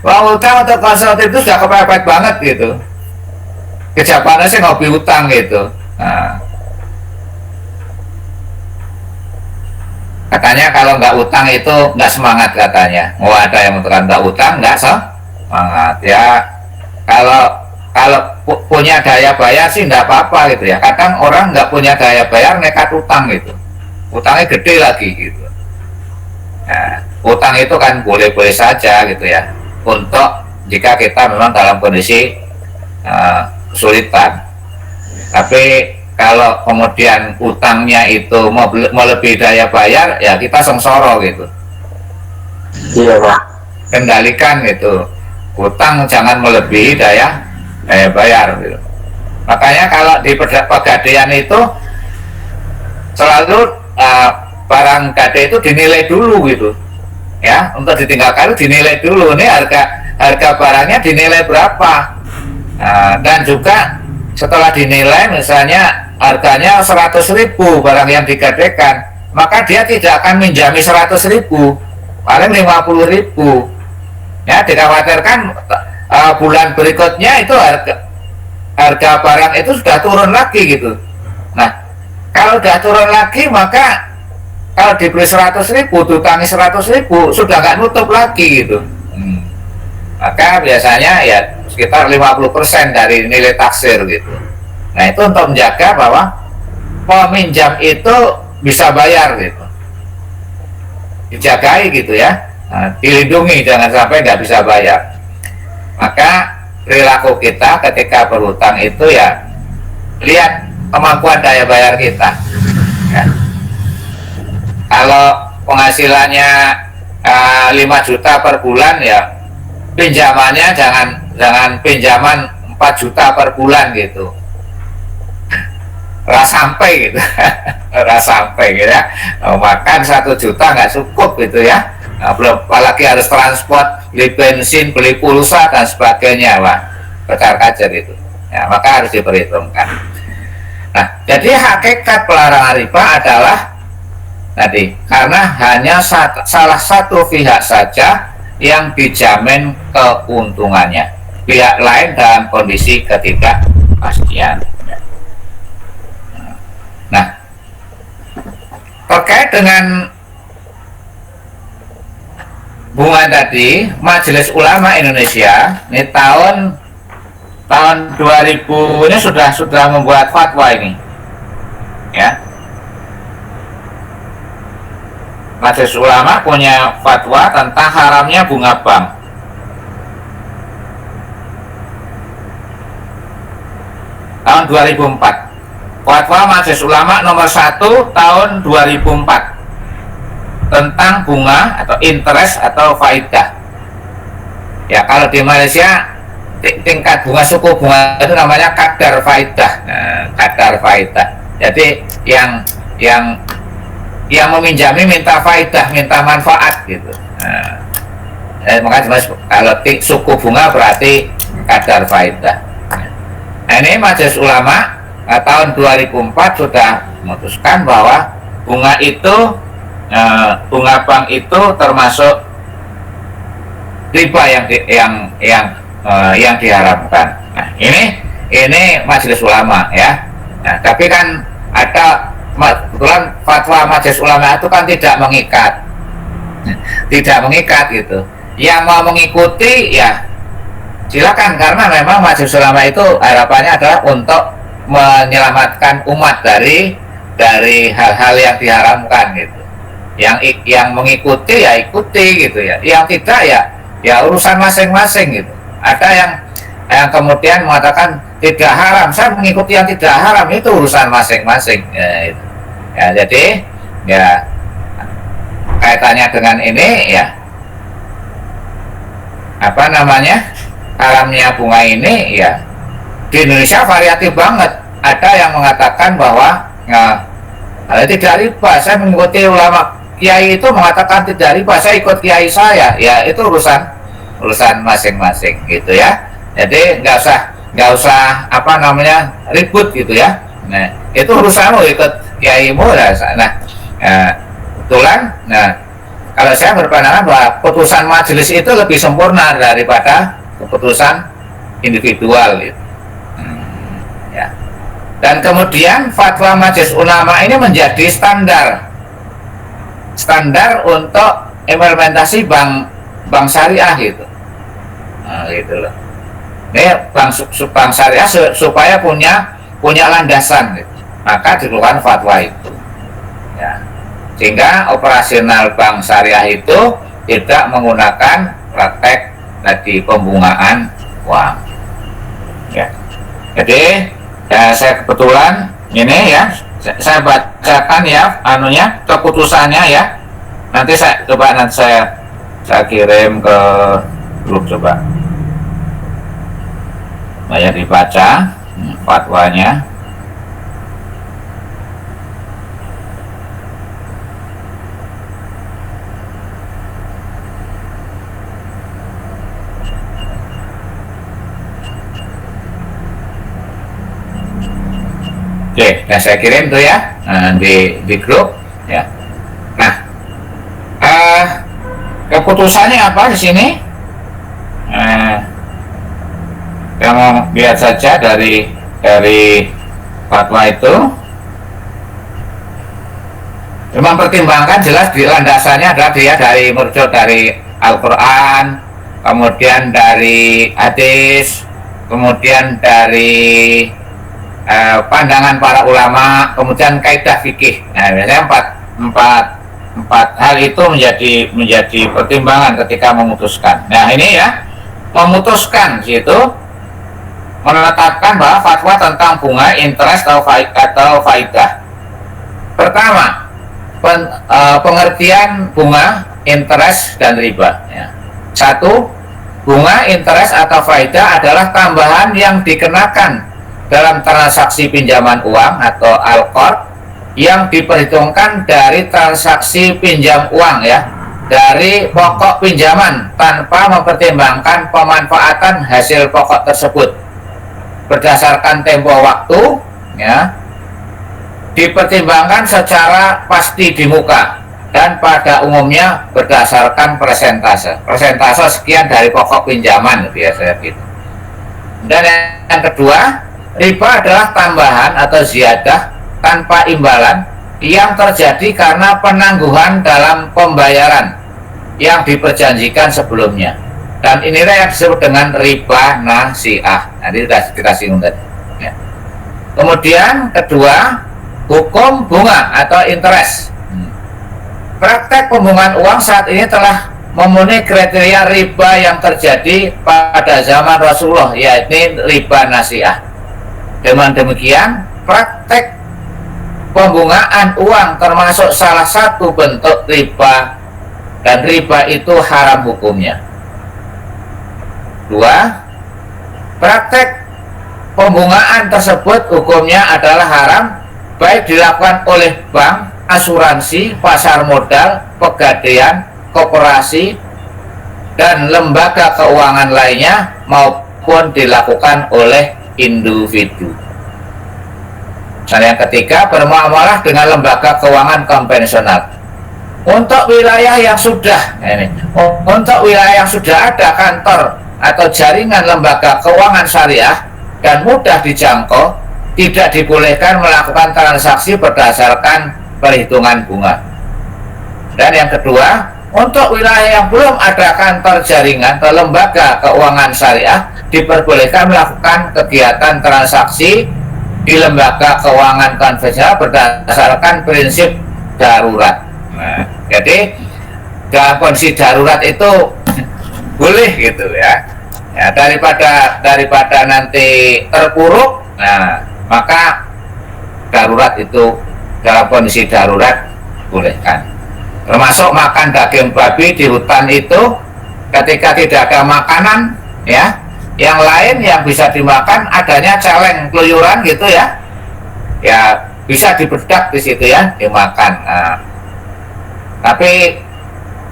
Wah, utang untuk konsumtif itu sudah kepepet banget gitu. Kejapannya sih ngopi utang gitu. Nah, katanya kalau nggak utang itu nggak semangat katanya. Oh, ada yang mengatakan nggak utang nggak semangat ya. Kalau punya daya bayar sih nggak apa-apa gitu ya. Kadang orang nggak punya daya bayar nekat utang gitu. Utangnya gede lagi gitu. Nah, utang itu kan boleh-boleh saja gitu ya. Untuk jika kita memang dalam kondisi kesulitan. Tapi kalau kemudian utangnya itu melebihi daya bayar, ya kita sengsara gitu. Iya Pak. Kendalikan gitu. Utang jangan melebihi daya bayar gitu. Makanya kalau di pegadaian itu selalu barang gade itu dinilai dulu gitu ya, untuk ditinggalkan dinilai dulu, ini harga barangnya dinilai berapa. Dan juga setelah dinilai misalnya harganya 100.000 barang yang digadekan, maka dia tidak akan minjami 100.000, paling 50.000 ya. Dikhawatirkan bulan berikutnya itu harga barang itu sudah turun lagi gitu. Nah, kalau sudah turun lagi, maka kalau dibeli 100.000, diutangi 100.000, sudah nggak nutup lagi gitu. Maka biasanya ya sekitar 50% dari nilai taksir gitu. Nah, itu untuk menjaga bahwa peminjam itu bisa bayar gitu, dijagai gitu ya. Nah, dilindungi jangan sampai nggak bisa bayar. Maka perilaku kita ketika berhutang itu ya lihat kemampuan daya bayar kita ya. Kalau penghasilannya 5 juta per bulan ya pinjamannya jangan pinjaman 4 juta per bulan gitu. Sampai gitu. Sampai gitu ya. Makan 1 juta nggak cukup gitu ya. Belum apalagi harus transport, beli bensin, beli pulsa dan sebagainya, wah kejar-kejar itu ya, maka harus diperhitungkan. Nah, jadi hakikat pelarangan riba adalah tadi karena hanya salah satu pihak saja yang dijamin keuntungannya, pihak lain dalam kondisi ketidakpastian. Nah, terkait dengan bunga tadi, Majelis Ulama Indonesia ini tahun 2000 ini sudah membuat fatwa ini ya. Majelis Ulama punya fatwa tentang haramnya bunga bank. Tahun 2004, fatwa Majelis Ulama nomor 1 tahun 2004 tentang bunga atau interest atau faidah. Ya, kalau di Malaysia tingkat bunga, suku bunga itu namanya kadar faidah. Nah, kadar faidah. Jadi yang meminjami minta faidah, minta manfaat gitu. Nah, makanya kalau suku bunga berarti kadar faidah. Nah, ini Majelis Ulama tahun 2004 sudah memutuskan bahwa bunga itu bunga bank itu termasuk riba yang diharamkan. Nah, ini Majelis Ulama ya. Nah, tapi kan ada kebetulan fatwa Majelis Ulama itu kan tidak mengikat gitu. Yang mau mengikuti ya silakan, karena memang Majelis Ulama itu harapannya adalah untuk menyelamatkan umat dari hal-hal yang diharamkan gitu. Yang mengikuti ya ikuti gitu ya, yang tidak ya urusan masing-masing gitu. Ada yang kemudian mengatakan tidak haram, saya mengikuti yang tidak haram, itu urusan masing-masing ya, itu. Ya, jadi ya kaitannya dengan ini ya apa namanya, haramnya bunga ini ya di Indonesia variatif banget. Ada yang mengatakan bahwa tidak riba, saya mengikuti ulama. Kiai itu mengatakan tidak riba, saya ikut kiai saya, ya itu urusan masing-masing gitu ya. Jadi nggak usah apa namanya ribut gitu ya. Nah, itu urusanmu ikut kiaimu lah. Nah, kebetulan, nah kalau saya berpandangan bahwa putusan majelis itu lebih sempurna daripada keputusan individual gitu. Ya. Dan kemudian fatwa majelis ulama ini menjadi standar untuk implementasi bank syariah gitu. Nah, gitu loh. Ini bank syariah supaya punya landasan gitu. Maka dikeluarkan fatwa itu. Ya. Sehingga operasional bank syariah itu tidak menggunakan praktek tadi pembungaan uang. Ya. Jadi saya kebetulan ini ya, saya bacakan ya keputusannya ya. Nanti saya kirim ke grup coba. Saya dibaca fatwanya. Oke, nah saya kirim tuh ya di grup ya. Nah, keputusannya apa di sini? Kamu lihat saja dari fatwa itu. Mempertimbangkan jelas di landasannya adalah dia dari merujuk dari Al-Quran, kemudian dari hadis, kemudian dari pandangan para ulama, kemudian kaidah fikih. Nah, biasanya empat hal itu menjadi pertimbangan ketika memutuskan. Nah, ini ya, memutuskan situ menetapkan bahwa fatwa tentang bunga, interest atau faidah. Pertama, pengertian bunga, interest dan riba. Ya. Satu, bunga, interest atau faidah adalah tambahan yang dikenakan dalam transaksi pinjaman uang atau al-qard yang diperhitungkan dari transaksi pinjam uang ya, dari pokok pinjaman tanpa mempertimbangkan pemanfaatan hasil pokok tersebut berdasarkan tempo waktu ya, dipertimbangkan secara pasti di muka dan pada umumnya berdasarkan persentase sekian dari pokok pinjaman biasanya gitu. Dan yang kedua, riba adalah tambahan atau ziyadah tanpa imbalan yang terjadi karena penangguhan dalam pembayaran yang diperjanjikan sebelumnya. Dan inilah yang disebut dengan riba nasi'ah. Nanti kita singgung tadi. Ya. Kemudian kedua, hukum bunga atau interest. Praktek pembungaan uang saat ini telah memenuhi kriteria riba yang terjadi pada zaman Rasulullah, yaitu riba nasi'ah. Dengan demikian, praktek pembungaan uang termasuk salah satu bentuk riba, dan riba itu haram hukumnya. Dua, praktek pembungaan tersebut hukumnya adalah haram, baik dilakukan oleh bank, asuransi, pasar modal, pegadaian, koperasi, dan lembaga keuangan lainnya, maupun dilakukan oleh individu. Dan yang ketiga, bermuamalah dengan lembaga keuangan konvensional. Untuk wilayah yang sudah ada kantor atau jaringan lembaga keuangan syariah dan mudah dijangkau, tidak dibolehkan melakukan transaksi berdasarkan perhitungan bunga. Dan yang kedua, untuk wilayah yang belum ada kantor jaringan atau lembaga keuangan syariah, diperbolehkan melakukan kegiatan transaksi di lembaga keuangan konvensional berdasarkan prinsip darurat. Nah, jadi dalam kondisi darurat itu boleh gitu ya. Ya, daripada nanti terpuruk, nah maka darurat itu, dalam kondisi darurat bolehkan. Termasuk makan daging babi di hutan itu, ketika tidak ada makanan ya, yang lain yang bisa dimakan, adanya celeng keluyuran gitu ya, ya bisa dibedak di situ ya, dimakan. Nah, tapi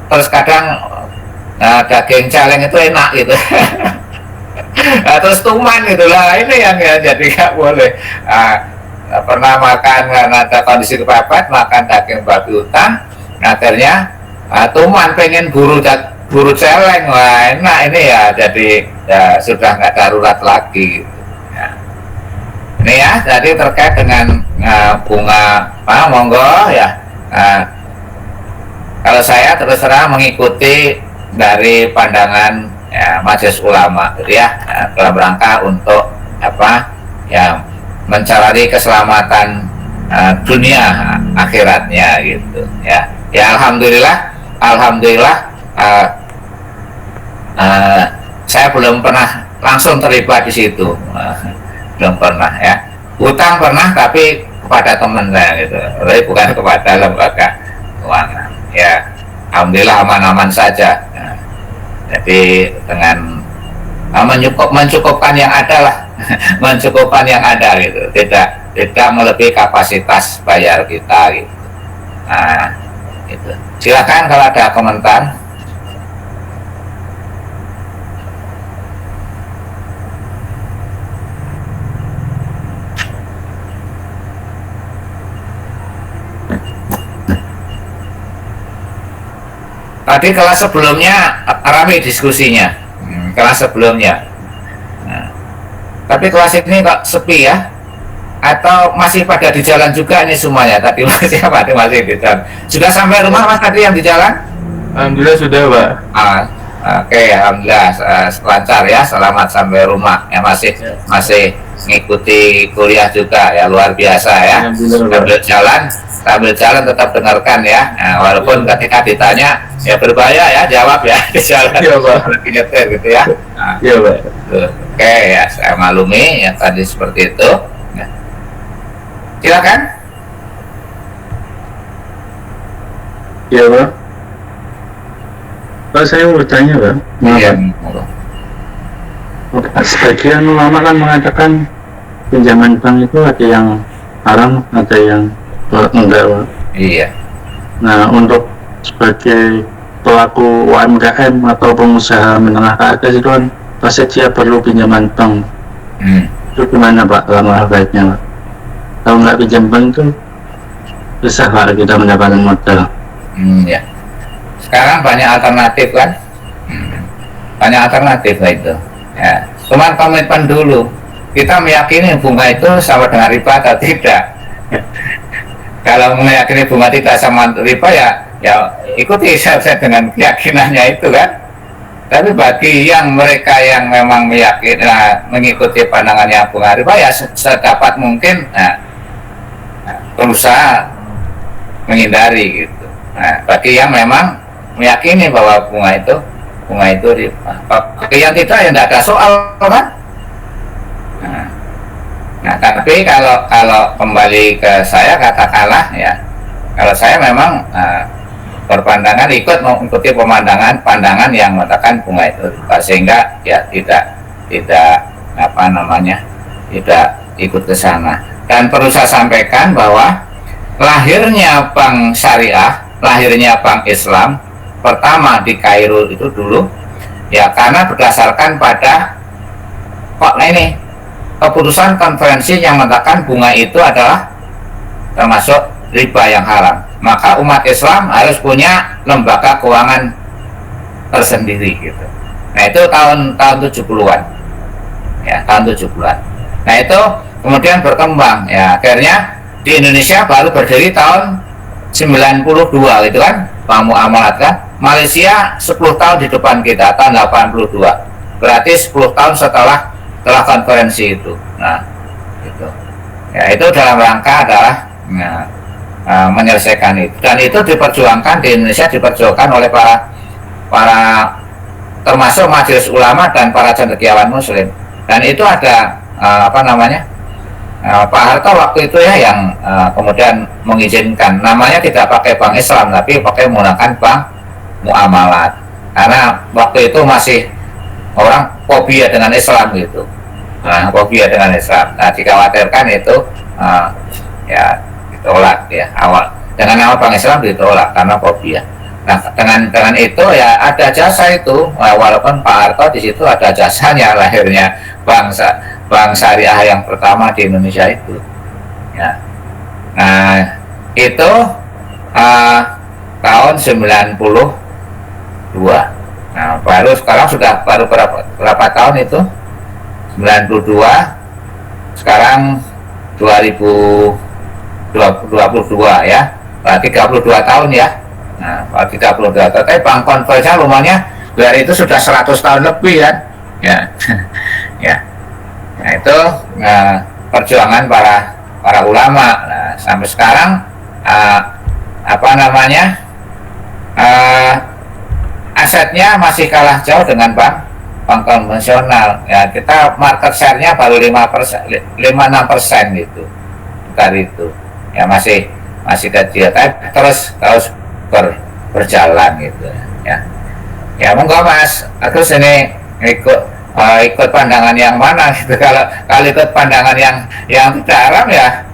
terus kadang daging celeng itu enak gitu. Nah, terus tuman gitulah, ini yang ya, jadi nggak boleh. Pernah makan karena ada kondisi kepepet, makan daging babi hutan, akhirnya tuman pengen buru celeng, wah enak ini ya, jadi ya sudah nggak darurat lagi gitu. Ya. Ini ya, jadi terkait dengan bunga, monggo ya. Kalau saya terus terang mengikuti dari pandangan ya, Majelis Ulama, gitu ya, dalam rangka untuk apa ya, mencari keselamatan dunia akhiratnya gitu ya. Ya alhamdulillah saya belum pernah langsung terlibat di situ, belum pernah ya. Utang pernah tapi kepada teman saya gitu, tapi bukan kepada lembaga keuangan ya. Alhamdulillah aman-aman saja. Jadi dengan mencukupkan yang ada lah, mencukupkan yang ada gitu, tidak melebihi kapasitas bayar kita gitu. Nah, gitu. Silakan kalau ada komentar. Tadi kelas sebelumnya ramai diskusinya, kelas sebelumnya. Nah, tapi kelas ini kok sepi ya? Atau masih pada di jalan juga ini semuanya? Tadi masih di jalan. Sudah sampai rumah Mas tadi yang di jalan? Alhamdulillah sudah, Pak. Oke, alhamdulillah lancar ya, selamat sampai rumah. Ya masih mengikuti kuliah juga ya, luar biasa ya. Sambil jalan tetap dengarkan ya. Nah, walaupun ketika ditanya ya berbahaya ya, jawab ya di jalan. Iya, Pak. Lagi nyetir gitu ya. Iya, Pak. Oke ya, saya maklumi yang tadi seperti itu. Ya. Silakan. Ya, Pak. Pak, saya mau bertanya, Pak. Iya. Sebagian ulama kan mengatakan pinjaman bank itu ada yang haram, ada yang enggak, Pak. Iya. Nah, untuk sebagai pelaku UMKM atau pengusaha menengah ke atas itu kan pasti dia perlu pinjaman bank. Itu gimana, Pak, dalam hal baiknya, Pak? Kalau nggak pinjam bank itu susah, Pak, kita mendapatkan modal. Ya. Sekarang banyak alternatif kan? Banyak alternatif lah itu. Ya. Cuman komitmen dulu. Kita meyakini bunga itu sama dengan riba atau tidak. Kalau meyakini bunga tidak sama riba ya ikuti saya dengan keyakinannya itu kan. Tapi bagi yang mereka yang memang meyakini mengikuti pandangannya bunga riba ya sedapat mungkin berusaha menghindari gitu. Nah, bagi yang memang meyakini bahwa bunga itu riba. Bagi yang tidak ya tidak ada soal kan. Nah, tapi kalau kembali ke saya katakanlah ya, kalau saya memang berpandangan ikut mengikuti pandangan yang mengatakan bunga itu riba, sehingga ya tidak ikut ke sana. Dan perlu saya sampaikan bahwa lahirnya bank syariah, lahirnya bank Islam pertama di Kairo itu dulu ya karena berdasarkan pada keputusan konferensi yang mengatakan bunga itu adalah termasuk riba yang haram. Maka umat Islam harus punya lembaga keuangan tersendiri gitu. Nah, itu tahun 70-an. Ya, tahun 70-an. Nah, itu kemudian berkembang ya. Akhirnya di Indonesia baru berdiri tahun 92 gitu kan, Bank Muamalat kan. Malaysia 10 tahun di depan kita, tahun 82. Berarti 10 tahun setelah konferensi itu. Nah, itu. Ya, itu dalam rangka adalah menyelesaikan itu. Dan itu diperjuangkan di Indonesia, diperjuangkan oleh para termasuk majelis ulama dan para cendekiawan muslim. Dan itu ada Pak Harto waktu itu ya yang kemudian mengizinkan, namanya tidak pakai bank Islam tapi pakai menggunakan bank muamalat, karena waktu itu masih orang fobia dengan Islam gitu. Nah, fobia dengan Islam. Nah, dikhawatirkan itu ya ditolak ya, awal dengan nama bank Islam ditolak karena fobia. Nah, dengan itu ya ada jasa itu. Walaupun Pak Harto di situ ada jasanya, lahirnya bank syariah yang pertama di Indonesia itu. Ya. Nah, itu tahun 92. Nah, baru sekarang sudah berapa tahun itu? 92. Sekarang 2022 ya. 32 tahun ya. Nah, 32 tahun. Tapi bank konvensional rumahnya dari itu sudah 100 tahun lebih kan. Ya. Ya. Nah, itu perjuangan para ulama. Nah, sampai sekarang asetnya masih kalah jauh dengan bank konvensional. Ya, kita market share-nya baru 5-6% gitu. Tadi itu. Ya masih kecil, tapi terus berjalan gitu ya. Ya monggo Mas, terus ini ikut pandangan yang mana gitu. Kalau ikut pandangan yang tidak haram ya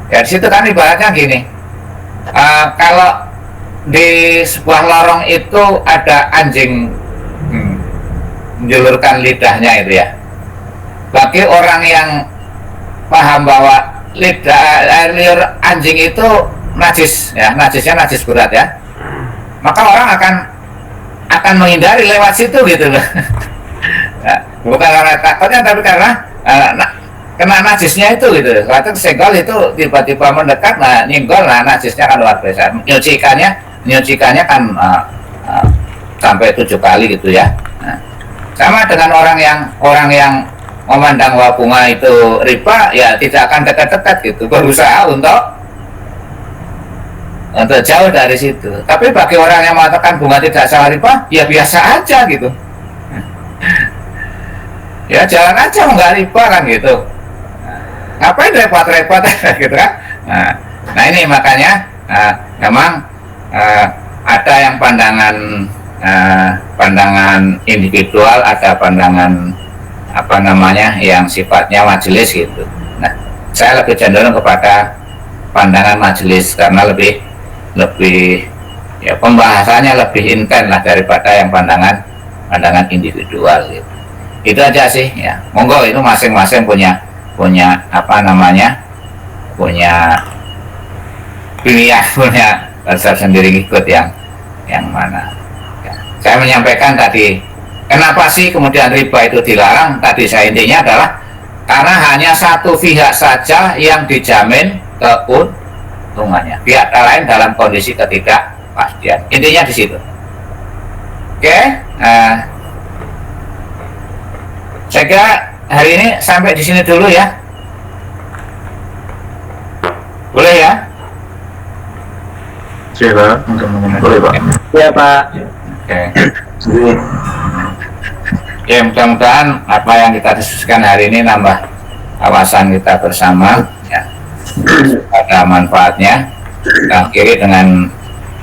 ya di situ kan ibaratnya gini, kalau di sebuah lorong itu ada anjing menjulurkan lidahnya itu ya, bagi orang yang paham bahwa liur anjing itu najis ya, najisnya najis berat ya, maka orang akan menghindari lewat situ gitu loh. Ya, bukan karena takutnya, tapi karena kena najisnya itu gitu. Kalau senggol itu tiba-tiba mendekat, nah nyenggol, nah najisnya kan luar biasa. Nyucikannya kan sampai 7 kali gitu ya. Nah, sama dengan orang yang memandang bahwa bunga itu riba, ya tidak akan dekat-dekat gitu, berusaha untuk jauh dari situ. Tapi bagi orang yang mengatakan bunga tidak salah riba, ya biasa aja gitu. Ya jalan aja nggak riba kan gitu. Ngapain repot-repot gitu kan? Nah ini makanya memang ada yang pandangan individual, ada pandangan yang sifatnya majelis gitu. Nah, saya lebih cenderung kepada pandangan majelis karena lebih ya pembahasannya lebih intens lah daripada yang pandangan individual gitu. Itu aja sih ya. Monggo itu masing-masing punya pilihan, punya konsep sendiri ikut yang mana. Ya. Saya menyampaikan tadi, kenapa sih kemudian riba itu dilarang? Tadi saya intinya adalah karena hanya satu pihak saja yang dijamin keuntungannya, pihak lain dalam kondisi ketidakpastian. Intinya di situ. Oke, saya kira hari ini sampai di sini dulu ya. Boleh ya? Siapa? Boleh Pak. Ya Pak. Oke. Ya mudah-mudahan apa yang kita diskusikan hari ini nambah wawasan kita bersama ya, ada manfaatnya. Kita akhiri dengan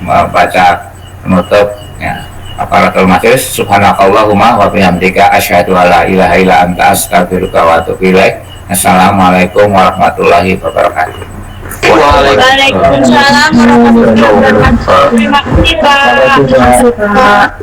membaca penutup ya, Kafaratul Majlis. Subhanakallahumma wa bihamdika asyhadu alla ilaha illa anta astaghfiruka wa atubu ilaik. Assalamualaikum warahmatullahi wabarakatuh. Waalaikumsalam warahmatullahi wabarakatuh. Terima kasih Pak.